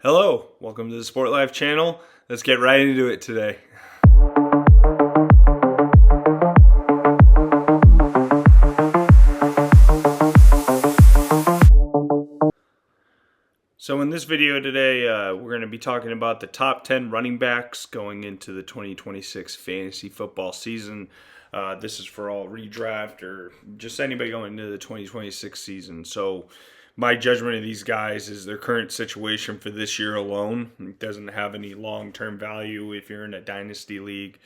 Hello, welcome to the Sport Life channel. Let's get right into it today. So in this video today, we're going to be talking about the top 10 running backs going into the 2026 fantasy football season. This is for all redraft or just anybody going into the 2026 season. So my judgment of these guys is their current situation for this year alone. It doesn't have any long-term value if you're in a dynasty league.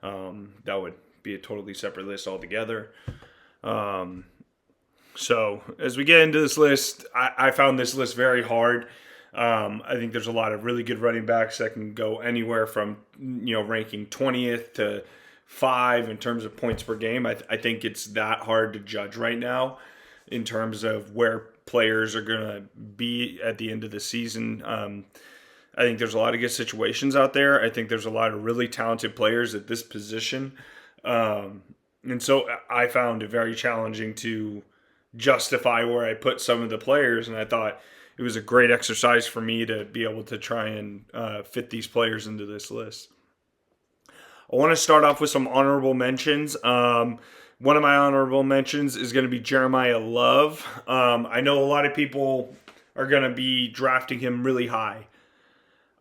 That would be a totally separate list altogether. So as we get into this list, I found this list very hard. I think there's a lot of really good running backs that can go anywhere from ranking 20th to 5 in terms of points per game. I think it's that hard to judge right now in terms of where players are going to be at the end of the season. I think there's a lot of good situations out there. I think there's a lot of really talented players at this position. And so I found it very challenging to justify where I put some of the players, and I thought it was a great exercise for me to be able to try and fit these players into this list. I want to start off with some honorable mentions. One of my honorable mentions is going to be Jeremiah Love. I know a lot of people are going to be drafting him really high.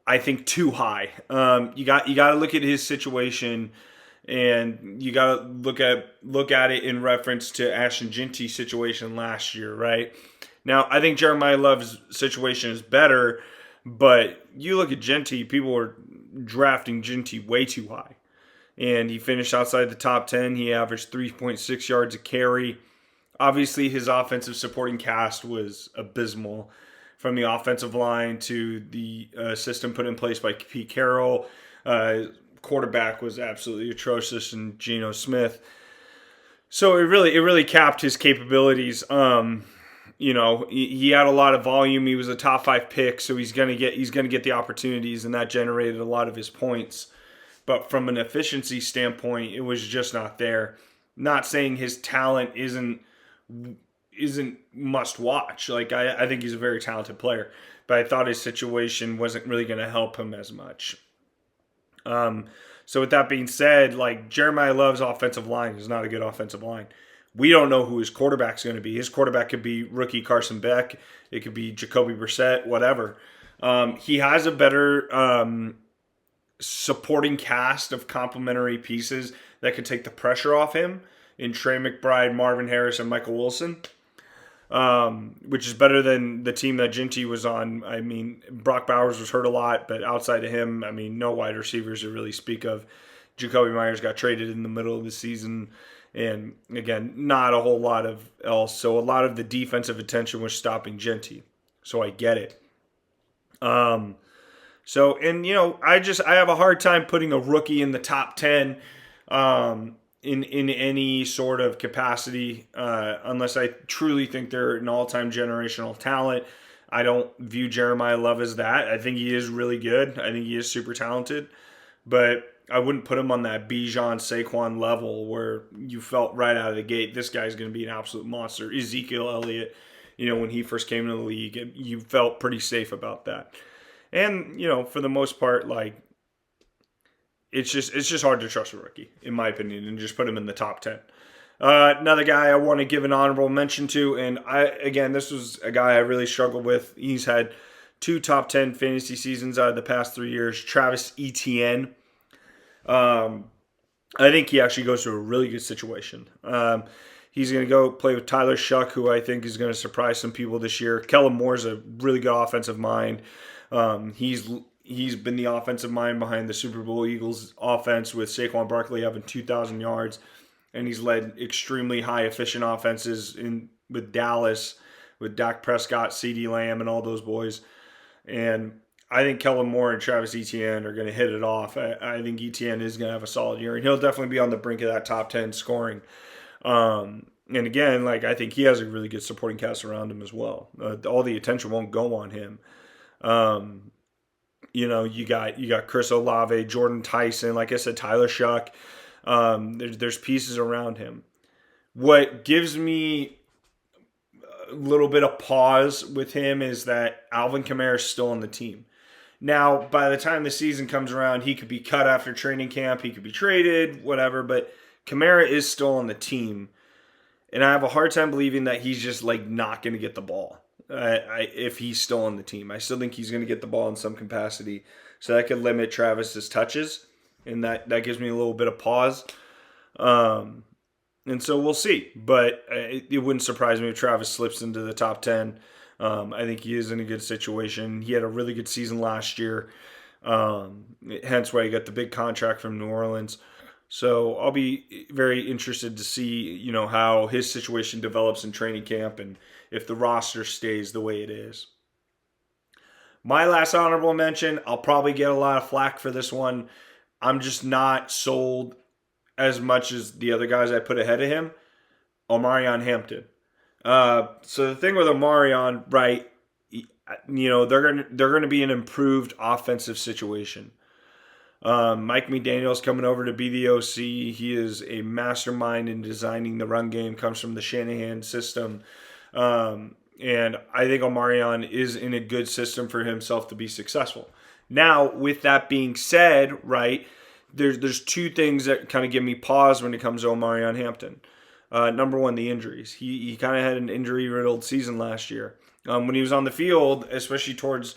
I think too high. You got to look at his situation, and you got to look at it in reference to Ashton Jeanty's situation last year, right? Now, I think Jeremiah Love's situation is better, but you look at Jeanty, people are drafting Jeanty way too high. And he finished outside the top 10. He averaged 3.6 yards a carry. Obviously, his offensive supporting cast was abysmal, from the offensive line to the system put in place by Pete Carroll. Quarterback was absolutely atrocious in Geno Smith. So it really capped his capabilities. He had a lot of volume. He was a top 5 pick, so he's gonna get the opportunities, and that generated a lot of his points. But from an efficiency standpoint, it was just not there. Not saying his talent isn't must watch. Like I think he's a very talented player, but I thought his situation wasn't really going to help him as much. So with that being said, like Jeremiah Love's offensive line is not a good offensive line. We don't know who his quarterback's going to be. His quarterback could be rookie Carson Beck. It could be Jacoby Brissett, whatever. He has a better supporting cast of complementary pieces that could take the pressure off him in Trey McBride, Marvin Harris, and Michael Wilson, which is better than the team that Jeanty was on. I mean, Brock Bowers was hurt a lot, but outside of him, I mean, no wide receivers to really speak of. Jacoby Myers got traded in the middle of the season, and again, not a whole lot of else. So a lot of the defensive attention was stopping Jeanty. So I get it. So, and I have a hard time putting a rookie in the top 10 in any sort of capacity unless I truly think they're an all-time generational talent. I don't view Jeremiah Love as that. I think he is really good. I think he is super talented, but I wouldn't put him on that Bijan Saquon level where you felt right out of the gate, this guy's going to be an absolute monster. Ezekiel Elliott, when he first came into the league, you felt pretty safe about that. And, for the most part, like, it's just hard to trust a rookie, in my opinion, and just put him in the top 10. Another guy I want to give an honorable mention to, and this was a guy I really struggled with. He's had 2 top 10 fantasy seasons out of the past 3 years. Travis Etienne. I think he actually goes to a really good situation. He's going to go play with Tyler Shuck, who I think is going to surprise some people this year. Kellen Moore's a really good offensive mind. He's been the offensive mind behind the Super Bowl Eagles offense with Saquon Barkley having 2,000 yards, and he's led extremely high efficient offenses with Dallas, with Dak Prescott, CeeDee Lamb, and all those boys. And I think Kellen Moore and Travis Etienne are going to hit it off. I think Etienne is going to have a solid year, and he'll definitely be on the brink of that top 10 scoring. And again, like I think he has a really good supporting cast around him as well. All the attention won't go on him. You got Chris Olave, Jordan Tyson, like I said, Tyler Shuck. There's pieces around him. What gives me a little bit of pause with him is that Alvin Kamara is still on the team. Now, by the time the season comes around, he could be cut after training camp. He could be traded, whatever. But Kamara is still on the team. And I have a hard time believing that he's just like not going to get the ball if he's still on the team. I still think he's going to get the ball in some capacity. So that could limit Travis's touches. And that gives me a little bit of pause. And so we'll see. But it wouldn't surprise me if Travis slips into the top 10. I think he is in a good situation. He had a really good season last year. Hence why he got the big contract from New Orleans. So I'll be very interested to see, how his situation develops in training camp and if the roster stays the way it is. My last honorable mention, I'll probably get a lot of flack for this one. I'm just not sold as much as the other guys I put ahead of him. Omarion Hampton. So the thing with Omarion, right, they're gonna be an improved offensive situation. Mike McDaniel's coming over to be the OC. He is a mastermind in designing the run game. Comes from the Shanahan system, and I think Omarion is in a good system for himself to be successful. Now, with that being said, right, there's two things that kind of give me pause when it comes to Omarion Hampton. Number one, the injuries. He kind of had an injury-riddled season last year. When he was on the field, especially towards,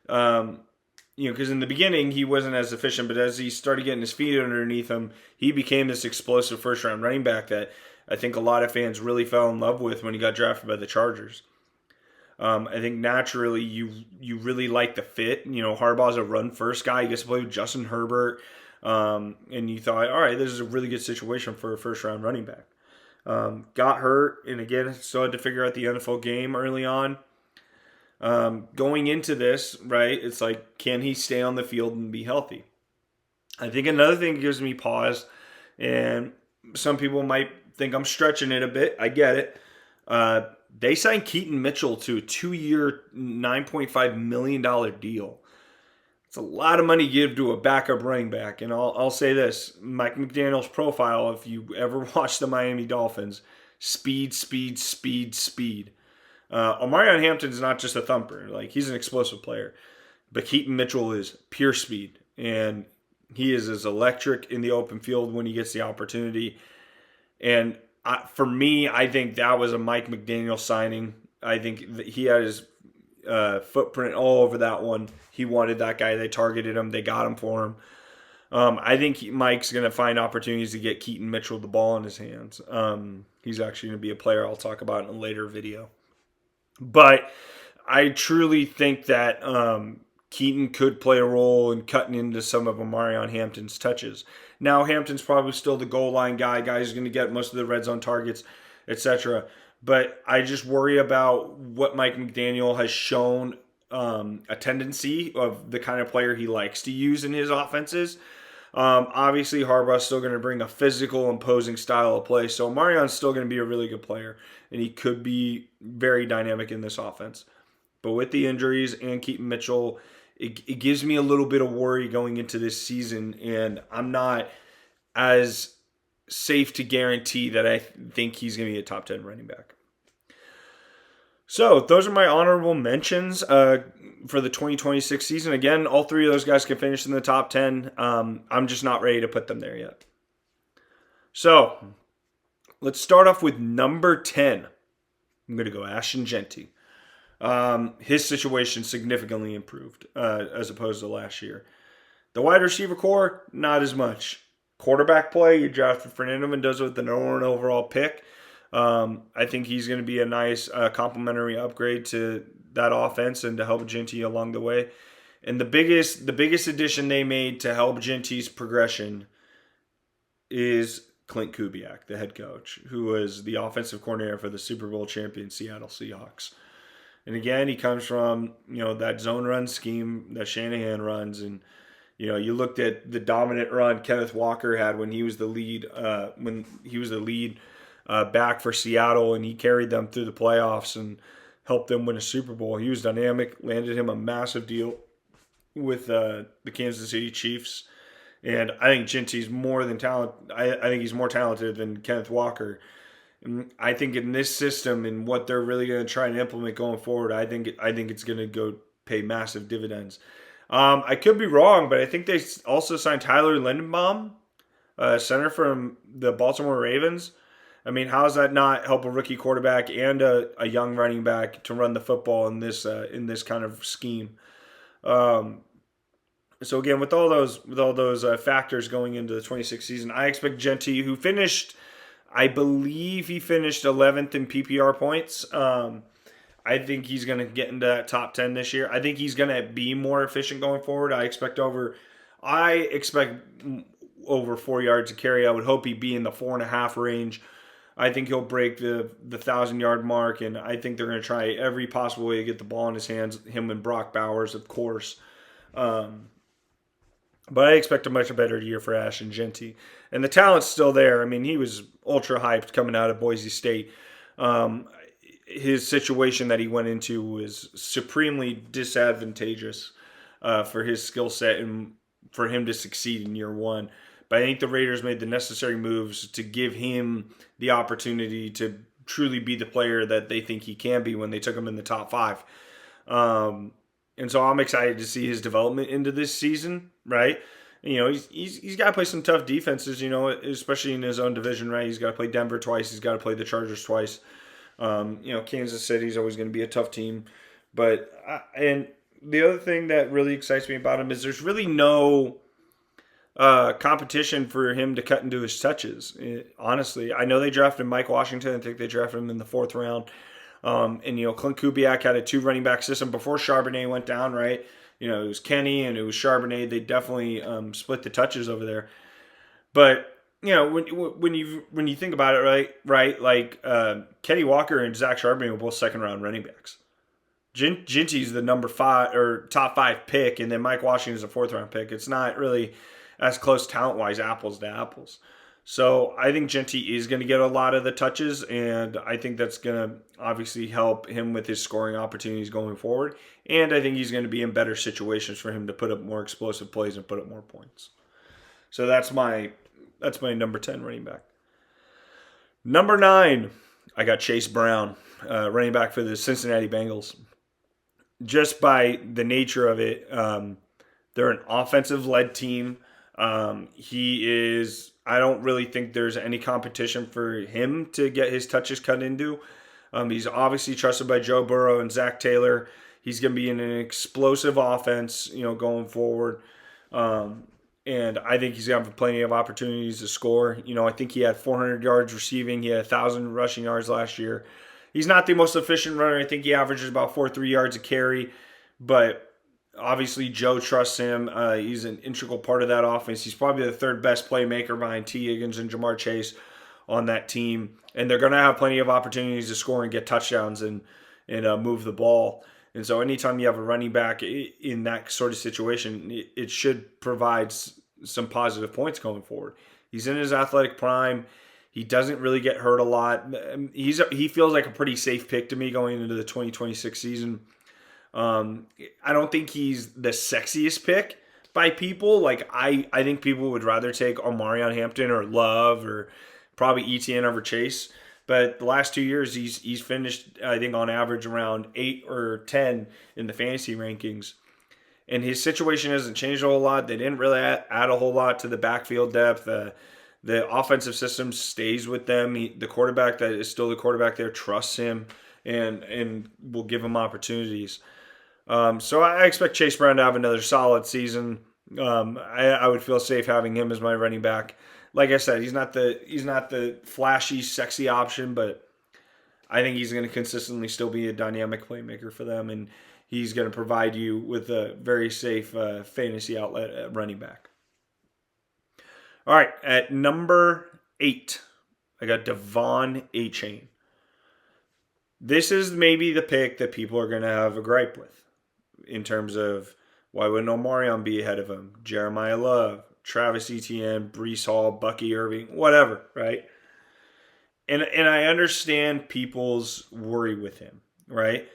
because in the beginning he wasn't as efficient, but as he started getting his feet underneath him, he became this explosive first-round running back that I think a lot of fans really fell in love with when he got drafted by the Chargers. I think naturally you really like the fit. Harbaugh's a run-first guy. He gets to play with Justin Herbert. And you thought, all right, this is a really good situation for a first-round running back. Got hurt, and again, still had to figure out the NFL game early on. Going into this, right, it's like, can he stay on the field and be healthy? I think another thing that gives me pause, and some people might think I'm stretching it a bit. I get it. They signed Keaton Mitchell to a 2-year, $9.5 million deal. It's a lot of money to give to a backup running back. And I'll say this, Mike McDaniel's profile, if you ever watch the Miami Dolphins, speed. Omarion Hampton's not just a thumper. Like, he's an explosive player. But Keaton Mitchell is pure speed. And he is as electric in the open field when he gets the opportunity. And for me, I think that was a Mike McDaniel signing. I think that he had his footprint all over that one. He wanted that guy. They targeted him. They got him for him. I think Mike's going to find opportunities to get Keaton Mitchell the ball in his hands. He's actually going to be a player I'll talk about in a later video. But I truly think that Keaton could play a role in cutting into some of Omarion Hampton's touches. Now, Hampton's probably still the goal line guy who's going to get most of the red zone targets, etc. But I just worry about what Mike McDaniel has shown a tendency of the kind of player he likes to use in his offenses. Obviously, Harbaugh's still going to bring a physical, imposing style of play. So Marion's still going to be a really good player, and he could be very dynamic in this offense. But with the injuries and Keaton Mitchell, it gives me a little bit of worry going into this season, and I'm not as safe to guarantee that I think he's going to be a top 10 running back. So those are my honorable mentions for the 2026 season. Again, all three of those guys can finish in the top 10. I'm just not ready to put them there yet. So let's start off with number 10. I'm going to go Ashton Jeanty. His situation significantly improved as opposed to last year. The wide receiver core, not as much. Quarterback play, you drafted Fernando Mendoza with the number 1 overall pick. I think he's going to be a nice complementary upgrade to that offense and to help Jeanty along the way. And the biggest addition they made to help Jeanty's progression is Clint Kubiak, the head coach, who was the offensive coordinator for the Super Bowl champion Seattle Seahawks. And again, he comes from, that zone run scheme that Shanahan runs. And, you looked at the dominant run Kenneth Walker had when he was the lead, back for Seattle, and he carried them through the playoffs and helped them win a Super Bowl. He was dynamic, landed him a massive deal with the Kansas City Chiefs. And I think Jeanty's more than talented. I think he's more talented than Kenneth Walker. And I think in this system and what they're really going to try and implement going forward, I think it's going to go pay massive dividends. I could be wrong, but I think they also signed Tyler Lindenbaum, center from the Baltimore Ravens. I mean, how does that not help a rookie quarterback and a young running back to run the football in this kind of scheme? Um, so again, with all those factors going into the 26th season, I expect Genty, who finished, I believe he finished 11th in PPR points. I think he's going to get into that top 10 this year. I think he's going to be more efficient going forward. I expect over 4 yards a carry. I would hope he'd be in the 4.5 range. I think he'll break the 1,000-yard mark, and I think they're going to try every possible way to get the ball in his hands. Him and Brock Bowers, of course. But I expect a much better year for Ashton Genty. And the talent's still there. I mean, he was ultra hyped coming out of Boise State. His situation that he went into was supremely disadvantageous for his skill set and for him to succeed in year one. But I think the Raiders made the necessary moves to give him the opportunity to truly be the player that they think he can be when they took him in the top 5. And so I'm excited to see his development into this season, right? You know, he's got to play some tough defenses, you know, especially in his own division, right? He's got to play Denver twice. He's got to play the Chargers twice. You know, Kansas City's always going to be a tough team. And the other thing that really excites me about him is there's really no competition for him to cut into his touches. Honestly, I know they drafted Mike Washington. I think they drafted him in the 4th round. And, you know, Clint Kubiak had a 2 running back system before Charbonnet went down, right? You know, it was Kenny and it was Charbonnet. They definitely split the touches over there. But, you know, when you think about it, right, like Kenny Walker and Zach Charbonnet were both 2nd-round running backs. Genty's the number 5 or top 5 pick, and then Mike Washington's a 4th-round pick. It's not really as close talent-wise, apples to apples. So I think Genty is going to get a lot of the touches, and I think that's going to obviously help him with his scoring opportunities going forward. And I think he's going to be in better situations for him to put up more explosive plays and put up more points. So that's my number 10 running back. Number 9, I got Chase Brown, running back for the Cincinnati Bengals. Just by the nature of it, they're an offensive-led team. I don't really think there's any competition for him to get his touches cut into. He's obviously trusted by Joe Burrow and Zach Taylor. He's going to be in an explosive offense, you know, going forward. And I think he's going to have plenty of opportunities to score. You know, I think he had 400 yards receiving. He had 1,000 rushing yards last year. He's not the most efficient runner. I think he averages about 4.3 yards a carry. But obviously, Joe trusts him. He's an integral part of that offense. He's probably the 3rd best playmaker behind T. Higgins and Jamar Chase on that team. And they're going to have plenty of opportunities to score and get touchdowns and move the ball. And so anytime you have a running back in that sort of situation, it should provide some positive points going forward. He's in his athletic prime. He doesn't really get hurt a lot. He feels like a pretty safe pick to me going into the 2026 season. I don't think he's the sexiest pick by people. Like I think people would rather take Omarion Hampton or Love or probably ETN over Chase. But the last 2 years, he's finished, I think, on average around 8 or 10 in the fantasy rankings. And his situation hasn't changed a whole lot. They didn't really add a whole lot to the backfield depth. The offensive system stays with them. The quarterback that is still the quarterback there trusts him and will give him opportunities. So I expect Chase Brown to have another solid season. I would feel safe having him as my running back. Like I said, he's not the flashy, sexy option, but I think he's going to consistently still be a dynamic playmaker for them, and he's going to provide you with a very safe fantasy outlet at running back. All right, at number 8, I got Devon Achane. This is maybe the pick that people are going to have a gripe with in terms of why wouldn't Omarion be ahead of him? Jeremiah Love, Travis Etienne, Breece Hall, Bucky Irving, whatever, right? And I understand people's worry with him, right?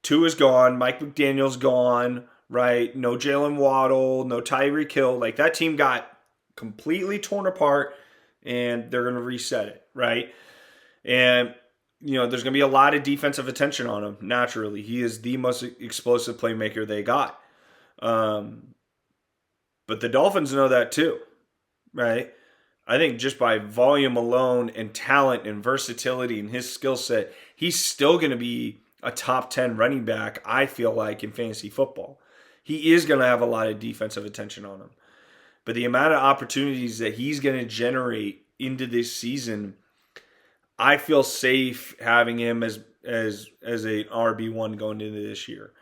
Tua is gone, Mike McDaniel's gone, right? No Jalen Waddle, no Tyreek Hill. Like that team got completely torn apart, and they're going to reset it, right? And you know, there's going to be a lot of defensive attention on him, naturally. He is the most explosive playmaker they got. Um, but the Dolphins know that too, right? I think just by volume alone and talent and versatility and his skill set, he's still going to be a top 10 running back, I feel like, in fantasy football. He is going to have a lot of defensive attention on him. But the amount of opportunities that he's going to generate into this season, I feel safe having him as a RB1 going into this year.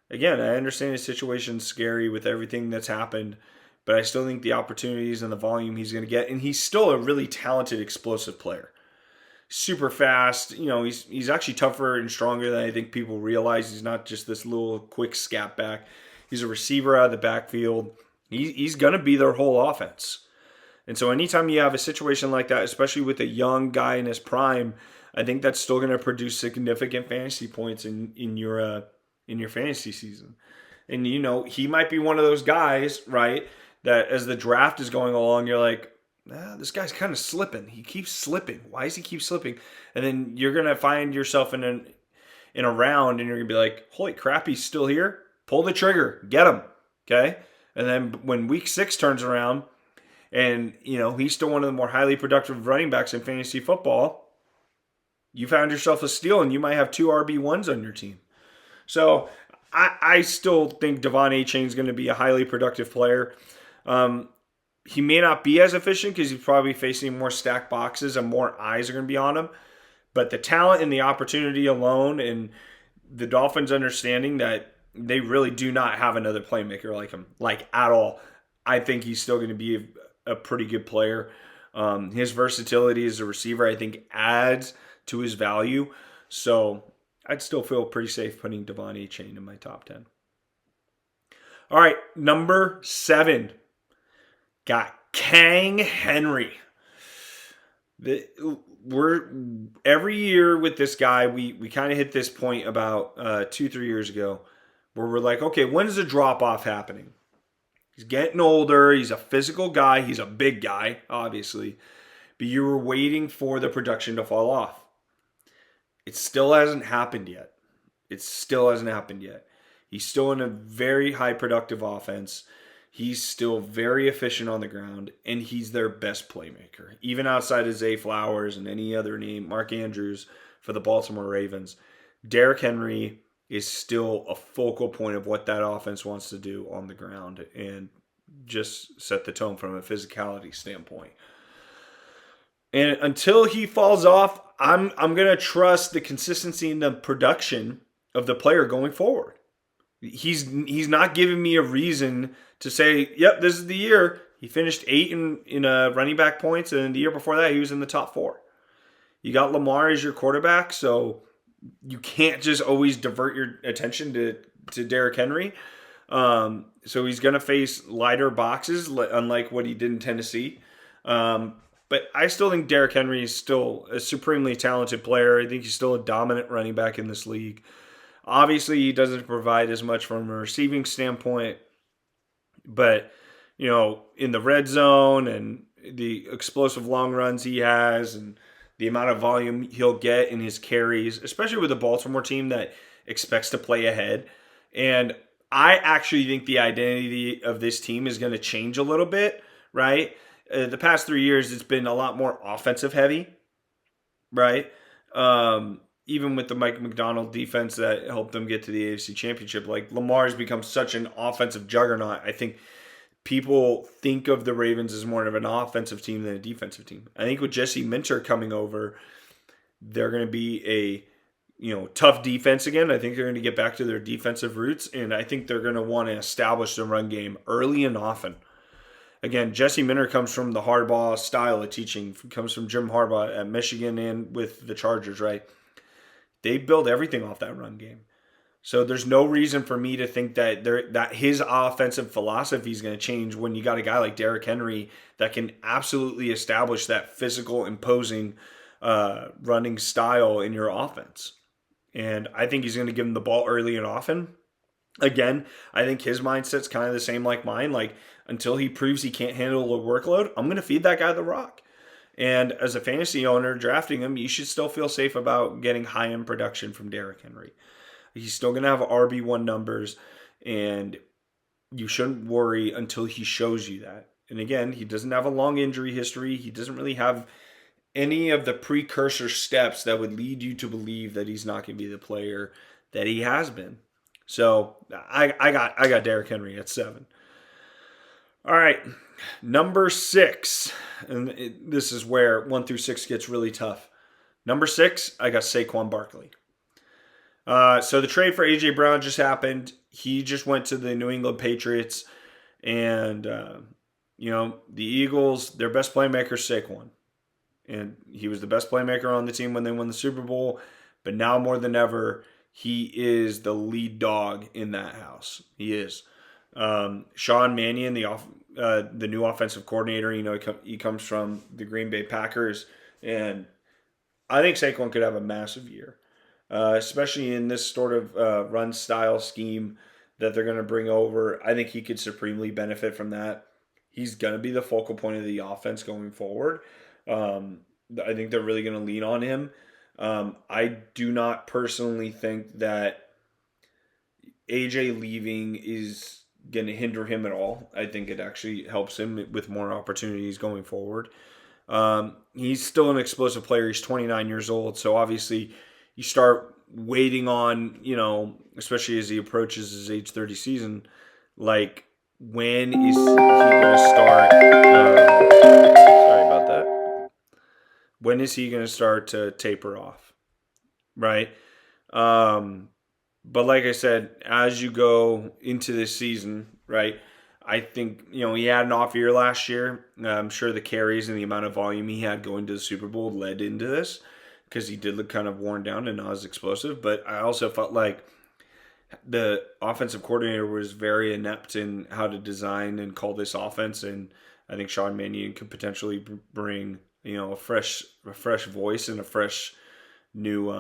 Again, I understand his situation's scary with everything that's happened, but I still think the opportunities and the volume he's going to get, and he's still a really talented, explosive player. Super fast. He's actually tougher and stronger than I think people realize. He's not just this little quick scat back. He's a receiver out of the backfield. He's going to be their whole offense. And so anytime you have a situation like that, especially with a young guy in his prime, I think that's still going to produce significant fantasy points in your fantasy season. And he might be one of those guys, right, that as the draft is going along, you're like, this guy's kind of slipping. He keeps slipping. Why does he keep slipping? And then you're gonna find yourself in a round, and you're gonna be like, holy crap, he's still here. Pull the trigger, get him, okay? And then when week 6 turns around, and he's still one of the more highly productive running backs in fantasy football, you found yourself a steal, and you might have 2 RB1s on your team. So I still think Devon Achane is going to be a highly productive player. He may not be as efficient because he's probably facing more stacked boxes and more eyes are going to be on him. But the talent and the opportunity alone, and the Dolphins understanding that they really do not have another playmaker like him, like at all. I think he's still going to be a pretty good player. His versatility as a receiver, I think, adds to his value. So I'd still feel pretty safe putting Devon Achane in my top 10. All right, number 7. Got King Henry. We're every year with this guy, we kind of hit this point about 2-3 years ago where we're like, okay, when is the drop-off happening? He's getting older. He's a physical guy. He's a big guy, obviously. But you were waiting for the production to fall off. It still hasn't happened yet. He's still in a very high productive offense. He's still very efficient on the ground, and he's their best playmaker. Even outside of Zay Flowers and any other name, Mark Andrews for the Baltimore Ravens, Derrick Henry is still a focal point of what that offense wants to do on the ground and just set the tone from a physicality standpoint. And until he falls off, I'm going to trust the consistency and the production of the player going forward. He's not giving me a reason to say, yep, this is the year. He finished 8 in running back points, and the year before that, he was in the top 4. You got Lamar as your quarterback, so you can't just always divert your attention to Derrick Henry. So he's going to face lighter boxes, unlike what he did in Tennessee. But I still think Derrick Henry is still a supremely talented player. I think he's still a dominant running back in this league. Obviously, he doesn't provide as much from a receiving standpoint, but in the red zone and the explosive long runs he has and the amount of volume he'll get in his carries, especially with a Baltimore team that expects to play ahead. And I actually think the identity of this team is going to change a little bit, right? The past 3 years, it's been a lot more offensive heavy, right? Even with the Mike McDonald defense that helped them get to the AFC Championship, like Lamar's become such an offensive juggernaut. I think people think of the Ravens as more of an offensive team than a defensive team. I think with Jesse Minter coming over, they're going to be a tough defense again. I think they're going to get back to their defensive roots, and I think they're going to want to establish the run game early and often. Again, Jesse Minter comes from the Harbaugh style of teaching, comes from Jim Harbaugh at Michigan and with the Chargers, right? They build everything off that run game. So there's no reason for me to think that his offensive philosophy is going to change when you got a guy like Derrick Henry that can absolutely establish that physical, imposing running style in your offense. And I think he's going to give him the ball early and often. Again, I think his mindset's kind of the same like mine. Like, until he proves he can't handle the workload, I'm going to feed that guy the rock. And as a fantasy owner drafting him, you should still feel safe about getting high-end production from Derrick Henry. He's still going to have RB1 numbers, and you shouldn't worry until he shows you that. And again, he doesn't have a long injury history. He doesn't really have any of the precursor steps that would lead you to believe that he's not going to be the player that he has been. So I got Derrick Henry at 7. All right, number 6, and this is where 1 through 6 gets really tough. Number 6, I got Saquon Barkley. So the trade for A.J. Brown just happened. He just went to the New England Patriots. And, the Eagles, their best playmaker is Saquon. And he was the best playmaker on the team when they won the Super Bowl. But now more than ever, he is the lead dog in that house. He is. Sean Mannion, the new offensive coordinator, he comes from the Green Bay Packers. And I think Saquon could have a massive year. Especially in this sort of run style scheme that they're going to bring over. I think he could supremely benefit from that. He's going to be the focal point of the offense going forward. I think they're really going to lean on him. I do not personally think that AJ leaving is going to hinder him at all. I think it actually helps him with more opportunities going forward. He's still an explosive player. He's 29 years old, so obviously you start waiting on, especially as he approaches his age 30 season, like, when is he going to start? Sorry about that. When is he going to start to taper off? Right? But like I said, as you go into this season, right, I think, he had an off year last year. I'm sure the carries and the amount of volume he had going to the Super Bowl led into this, because he did look kind of worn down and not as explosive. But I also felt like the offensive coordinator was very inept in how to design and call this offense. And I think Sean Mannion could potentially bring, a fresh voice and a fresh new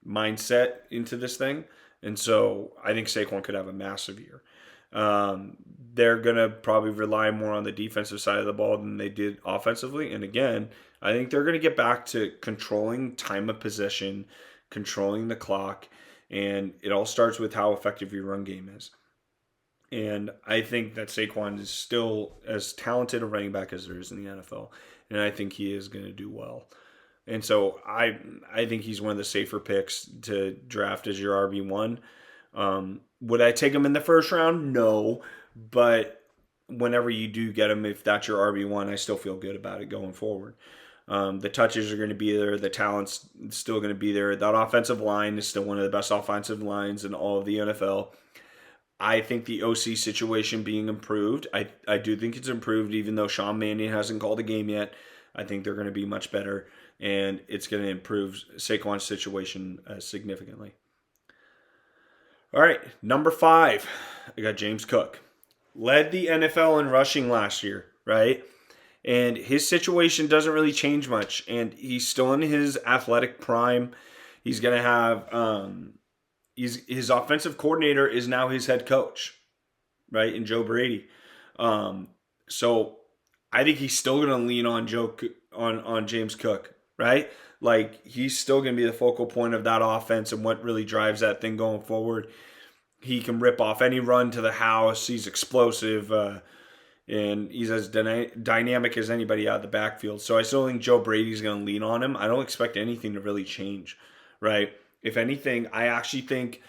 mindset into this thing. And so I think Saquon could have a massive year. They're going to probably rely more on the defensive side of the ball than they did offensively. And again, I think they're going to get back to controlling time of possession, controlling the clock, and it all starts with how effective your run game is. And I think that Saquon is still as talented a running back as there is in the NFL, and I think he is going to do well. And so I think he's one of the safer picks to draft as your RB1. Would I take him in the first round? No, but whenever you do get him, if that's your RB1, I still feel good about it going forward. The touches are going to be there. The talent's still going to be there. That offensive line is still one of the best offensive lines in all of the NFL. I think the OC situation being improved. I do think it's improved, even though Sean Mannion hasn't called a game yet. I think they're going to be much better, and it's going to improve Saquon's situation significantly. All right, number 5, I got James Cook. Led the NFL in rushing last year, right? And his situation doesn't really change much. And he's still in his athletic prime. He's going to have, his offensive coordinator is now his head coach, right? And Joe Brady. So I think he's still going to lean on on James Cook, right? Like, he's still going to be the focal point of that offense and what really drives that thing going forward. He can rip off any run to the house. He's explosive. And he's as dynamic as anybody out of the backfield. So I still think Joe Brady's going to lean on him. I don't expect anything to really change, right? If anything, I actually think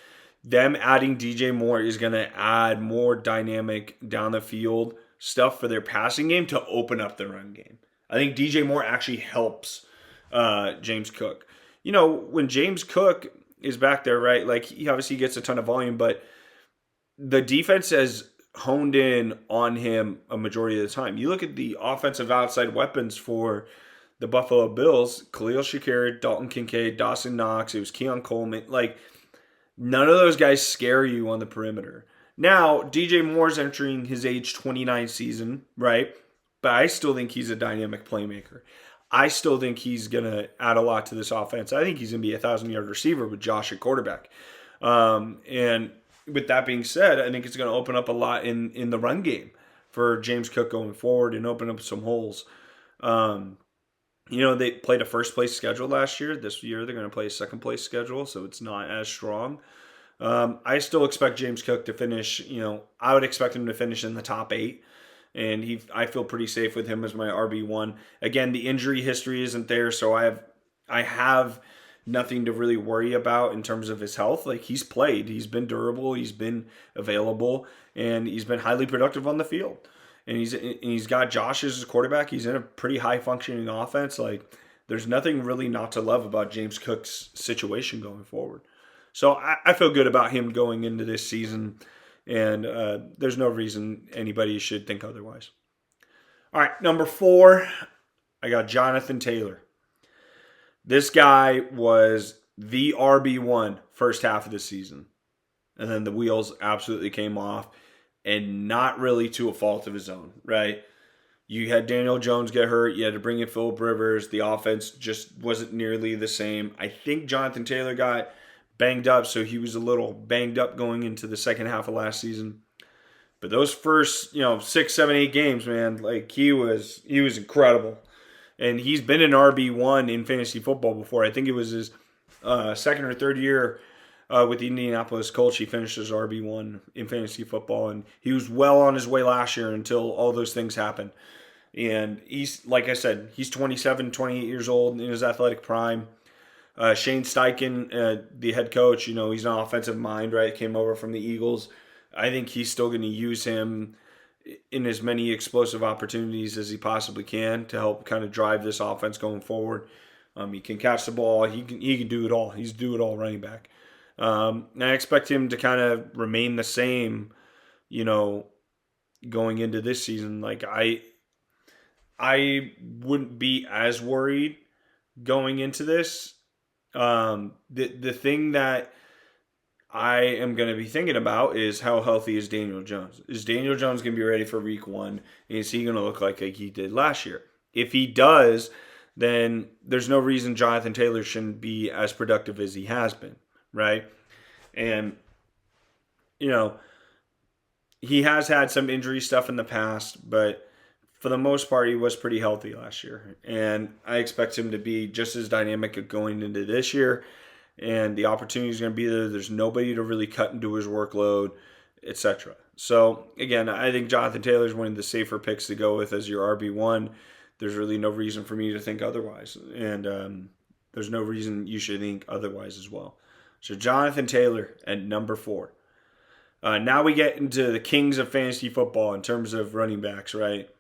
them adding DJ Moore is going to add more dynamic down the field stuff for their passing game to open up the run game. I think DJ Moore actually helps James Cook. When James Cook is back there, right, like, he obviously gets a ton of volume, but the defense has honed in on him a majority of the time. You look at the offensive outside weapons for the Buffalo Bills: Khalil Shakir, Dalton Kincaid, Dawson Knox. It was Keon Coleman. Like, none of those guys scare you on the perimeter. Now, DJ Moore's entering his age 29 season, right? But I still think he's a dynamic playmaker. I still think he's going to add a lot to this offense. I think he's going to be a 1,000-yard receiver with Josh at quarterback. And with that being said, I think it's going to open up a lot in the run game for James Cook going forward and open up some holes. They played a first-place schedule last year. This year they're going to play a second-place schedule, so it's not as strong. I still expect James Cook to finish. I would expect him to finish in the top 8, and I feel pretty safe with him as my RB1. Again, the injury history isn't there, so I have nothing to really worry about in terms of his health. Like, he's played, he's been durable, he's been available, and he's been highly productive on the field. And he's got Josh as his quarterback. He's in a pretty high functioning offense. Like, there's nothing really not to love about James Cook's situation going forward. So I feel good about him going into this season, and there's no reason anybody should think otherwise. All right, number 4, I got Jonathan Taylor. This guy was the RB1 first half of the season, and then the wheels absolutely came off, and not really to a fault of his own, right? You had Daniel Jones get hurt. You had to bring in Phillip Rivers. The offense just wasn't nearly the same. I think Jonathan Taylor got banged up, so he was a little banged up going into the second half of last season. But those first, 6, 7, 8 games, man, like, he was incredible. And he's been an RB1 in fantasy football before. I think it was his second or third year with the Indianapolis Colts. He finished as RB1 in fantasy football, and he was well on his way last year until all those things happened. And he's, like I said, he's 27, 28 years old in his athletic prime. Shane Steichen, the head coach, he's an offensive mind, right? Came over from the Eagles. I think he's still going to use him in as many explosive opportunities as he possibly can to help kind of drive this offense going forward. He can catch the ball. He can do it all. He's do-it-all running back. And I expect him to kind of remain the same, going into this season. Like, I wouldn't be as worried going into this. The thing that I am going to be thinking about is how healthy is Daniel Jones. Is Daniel Jones going to be ready for week 1? Is he going to look like he did last year? If he does, then there's no reason Jonathan Taylor shouldn't be as productive as he has been, right? And, he has had some injury stuff in the past, but for the most part, he was pretty healthy last year. And I expect him to be just as dynamic going into this year. And the opportunity is going to be there. There's nobody to really cut into his workload, etc. So, again, I think Jonathan Taylor is one of the safer picks to go with as your RB1. There's really no reason for me to think otherwise. And there's no reason you should think otherwise as well. So, Jonathan Taylor at number 4. Now we get into the kings of fantasy football in terms of running backs, right?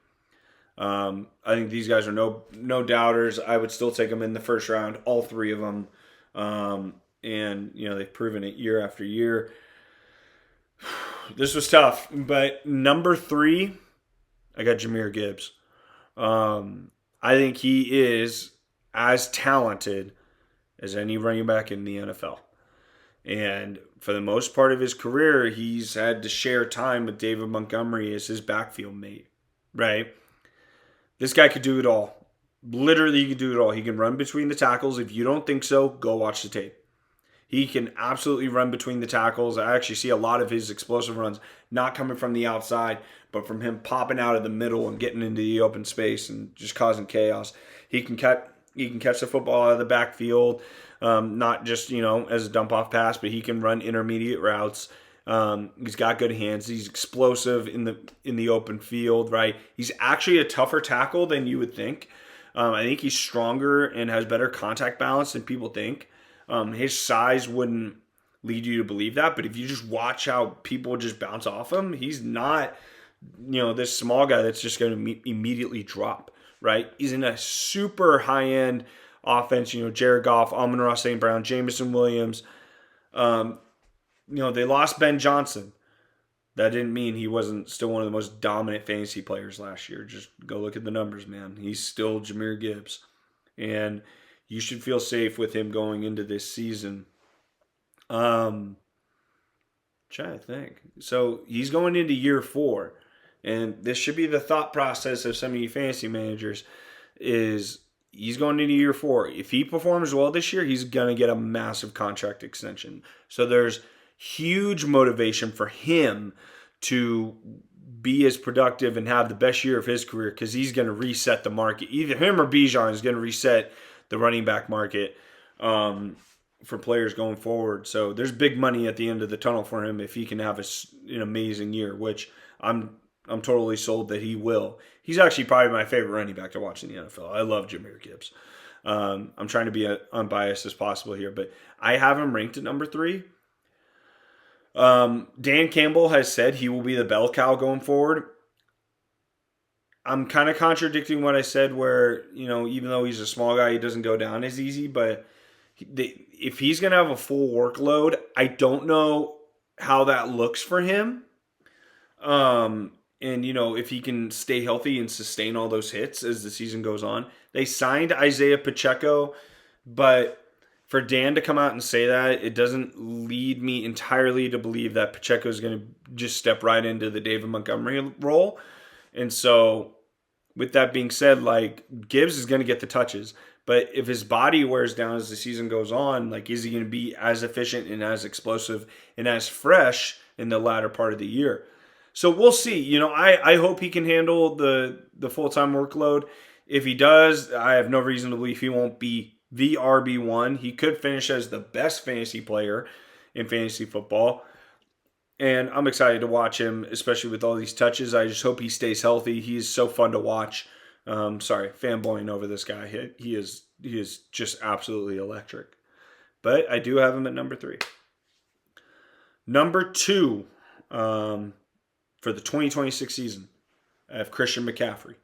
I think these guys are no doubters. I would still take them in the first round, all 3 of them. And they've proven it year after year. This was tough, but number 3, I got Jahmyr Gibbs. I think he is as talented as any running back in the NFL. And for the most part of his career, he's had to share time with David Montgomery as his backfield mate, right? This guy could do it all. Literally, he can do it all. He can run between the tackles. If you don't think so, go watch the tape. He can absolutely run between the tackles. I actually see a lot of his explosive runs not coming from the outside, but from him popping out of the middle and getting into the open space and just causing chaos. He can catch the football out of the backfield, not just as a dump off pass, but he can run intermediate routes. He's got good hands. He's explosive in the open field, right? He's actually a tougher tackle than you would think. I think he's stronger and has better contact balance than people think. His size wouldn't lead you to believe that, but if you just watch how people just bounce off him, he's not, this small guy that's just going to immediately drop, right? He's in a super high-end offense, Jared Goff, Amon-Ra St. Brown, Jameson Williams. They lost Ben Johnson. That didn't mean he wasn't still one of the most dominant fantasy players last year. Just go look at the numbers, man. He's still Jahmyr Gibbs. And you should feel safe with him going into this season. Trying to think. So he's going into year 4. And this should be the thought process of some of you fantasy managers is he's going into year 4. If he performs well this year, he's going to get a massive contract extension. So there's huge motivation for him to be as productive and have the best year of his career because he's going to reset the market. Either him or Bijan is going to reset the running back market. for players going forward. So there's big money at the end of the tunnel for him if he can have an amazing year, which I'm totally sold that he will. He's actually probably my favorite running back to watch in the NFL. I love Jahmyr Gibbs. I'm trying to be as unbiased as possible here, but I have him ranked at number 3. Dan Campbell has said he will be the bell cow going forward. I'm kind of contradicting what I said where, even though he's a small guy, he doesn't go down as easy, but if he's going to have a full workload, I don't know how that looks for him. And, if he can stay healthy and sustain all those hits as the season goes on. They signed Isaiah Pacheco, but for Dan to come out and say that, it doesn't lead me entirely to believe that Pacheco is going to just step right into the David Montgomery role. And so, with that being said, Gibbs is going to get the touches. But if his body wears down as the season goes on, is he going to be as efficient and as explosive and as fresh in the latter part of the year? So we'll see. I hope he can handle the full-time workload. If he does, I have no reason to believe he won't be the RB1. He could finish as the best fantasy player in fantasy football. And I'm excited to watch him, especially with all these touches. I just hope he stays healthy. He's so fun to watch. Sorry, fanboying over this guy. He is just absolutely electric. But I do have him at number 3. Number 2, for the 2026 season, I have Christian McCaffrey.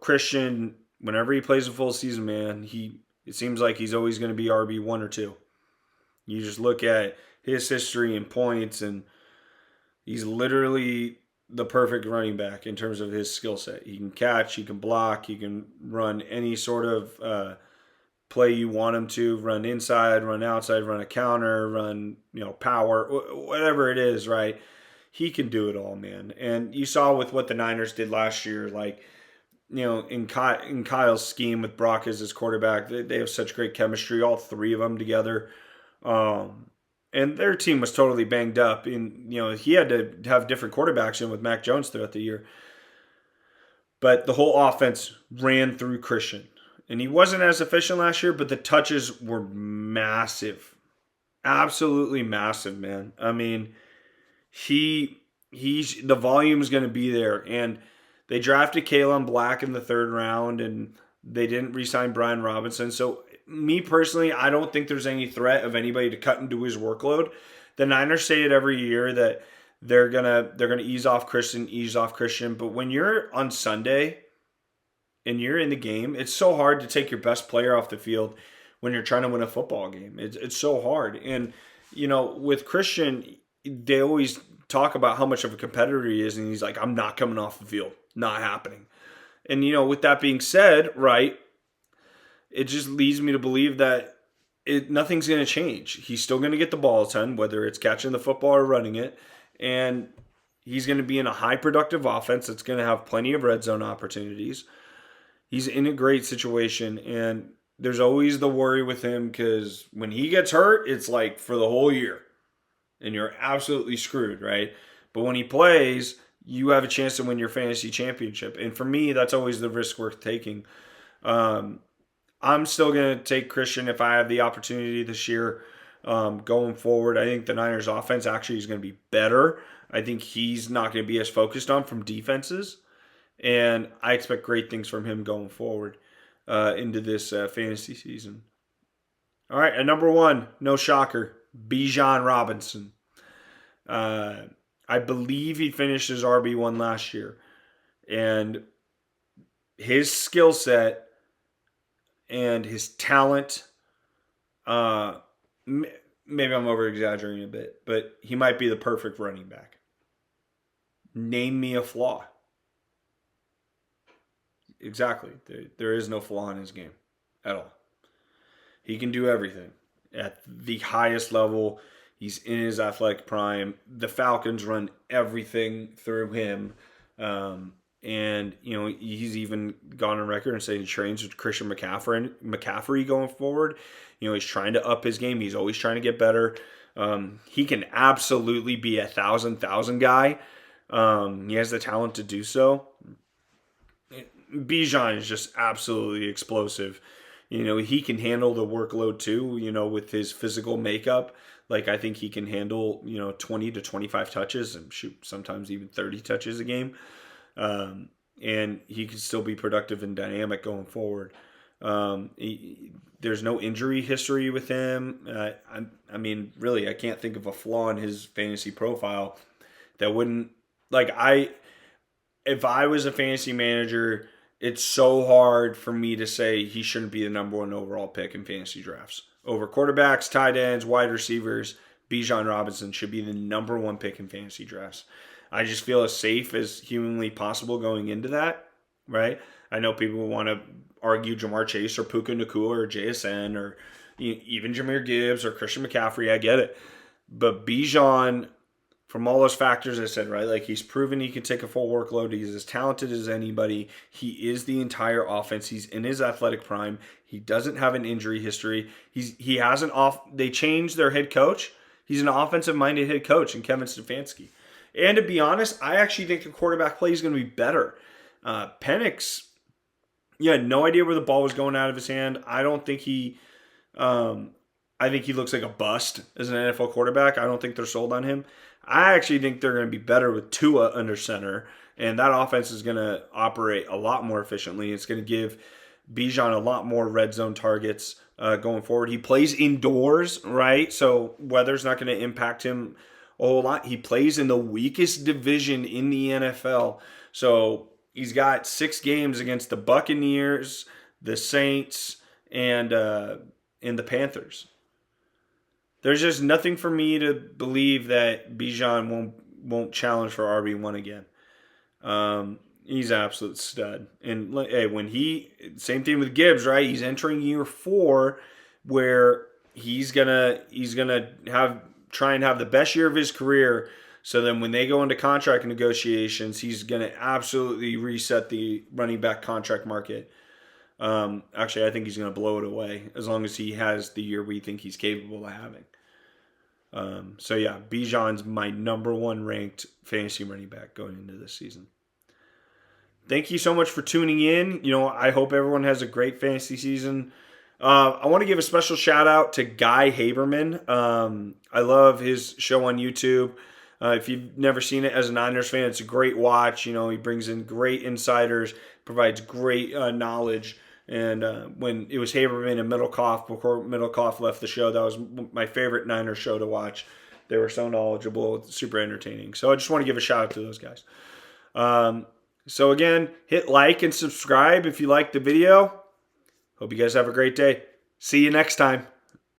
Christian, whenever he plays a full season, man, it seems like he's always going to be RB1 or 2. You just look at his history and points, and he's literally the perfect running back in terms of his skill set. He can catch, he can block, he can run any sort of play you want him to, run inside, run outside, run a counter, run, power, whatever it is, right? He can do it all, man. And you saw with what the Niners did last year, in Kyle's scheme with Brock as his quarterback, they have such great chemistry, all 3 of them together. And their team was totally banged up. And, he had to have different quarterbacks in with Mac Jones throughout the year. But the whole offense ran through Christian. And he wasn't as efficient last year, but the touches were massive. Absolutely massive, man. I mean, he's the volume's going to be there. And they drafted Kalen Black in the 3rd round, and they didn't re-sign Brian Robinson. So, me personally, I don't think there's any threat of anybody to cut into his workload. The Niners say it every year that they're gonna ease off Christian. But when you're on Sunday and you're in the game, it's so hard to take your best player off the field when you're trying to win a football game. It's so hard. And with Christian, they always talk about how much of a competitor he is, and he's like, I'm not coming off the field, not happening. And with that being said, right, it just leads me to believe that nothing's going to change. He's still going to get the ball a ton, whether it's catching the football or running it. And he's going to be in a high productive offense that's going to have plenty of red zone opportunities. He's in a great situation. And there's always the worry with him because when he gets hurt, it's like for the whole year. And you're absolutely screwed, right? But when he plays, you have a chance to win your fantasy championship. And for me, that's always the risk worth taking. I'm still going to take Christian if I have the opportunity this year going forward. I think the Niners offense actually is going to be better. I think he's not going to be as focused on from defenses. And I expect great things from him going forward into this fantasy season. All right, at number 1, no shocker, Bijan Robinson. I believe he finished as RB1 last year. And his skill set and his talent, maybe I'm over-exaggerating a bit, but he might be the perfect running back. Name me a flaw. Exactly. There is no flaw in his game at all. He can do everything at the highest level. He's in his athletic prime. The Falcons run everything through him. And, he's even gone on record and said he trains with Christian McCaffrey going forward. He's trying to up his game. He's always trying to get better. He can absolutely be a 1,000 guy. He has the talent to do so. Bijan is just absolutely explosive. He can handle the workload too, with his physical makeup. Like, I think he can handle, 20 to 25 touches and shoot sometimes even 30 touches a game. And he can still be productive and dynamic going forward. There's no injury history with him. I mean, really, I can't think of a flaw in his fantasy profile that wouldn't, if I was a fantasy manager, it's so hard for me to say he shouldn't be the number one overall pick in fantasy drafts. Over quarterbacks, tight ends, wide receivers, Bijan Robinson should be the number one pick in fantasy drafts. I just feel as safe as humanly possible going into that, right? I know people want to argue Jamar Chase or Puka Nacua or JSN or even Jahmyr Gibbs or Christian McCaffrey. I get it. But Bijan, from all those factors I said, right? Like, he's proven he can take a full workload. He's as talented as anybody. He is the entire offense. He's in his athletic prime. He doesn't have an injury history. He has They changed their head coach. He's an offensive-minded head coach in Kevin Stefanski. And to be honest, I actually think the quarterback play is going to be better. Penix, had no idea where the ball was going out of his hand. I don't think he. I think he looks like a bust as an NFL quarterback. I don't think they're sold on him. I actually think they're going to be better with Tua under center, and that offense is going to operate a lot more efficiently. It's going to give Bijan a lot more red zone targets going forward. He plays indoors, right? So weather's not going to impact him a whole lot. He plays in the weakest division in the NFL. So he's got 6 games against the Buccaneers, the Saints, and the Panthers. There's just nothing for me to believe that Bijan won't challenge for RB1 again. He's an absolute stud. And hey, same thing with Gibbs, right? He's entering year 4 where he's gonna try and have the best year of his career. So then when they go into contract negotiations, he's going to absolutely reset the running back contract market. Actually, I think he's going to blow it away as long as he has the year we think he's capable of having. So yeah, Bijan's my number 1 ranked fantasy running back going into this season. Thank you so much for tuning in. I hope everyone has a great fantasy season. I want to give a special shout out to Guy Haberman. I love his show on YouTube. If you've never seen it as a Niners fan, it's a great watch. He brings in great insiders, provides great knowledge. And when it was Haberman and Middlecoff, before Middlecoff left the show, that was my favorite Niners show to watch. They were so knowledgeable, super entertaining. So I just want to give a shout out to those guys. So again, hit like and subscribe if you liked the video. Hope you guys have a great day. See you next time.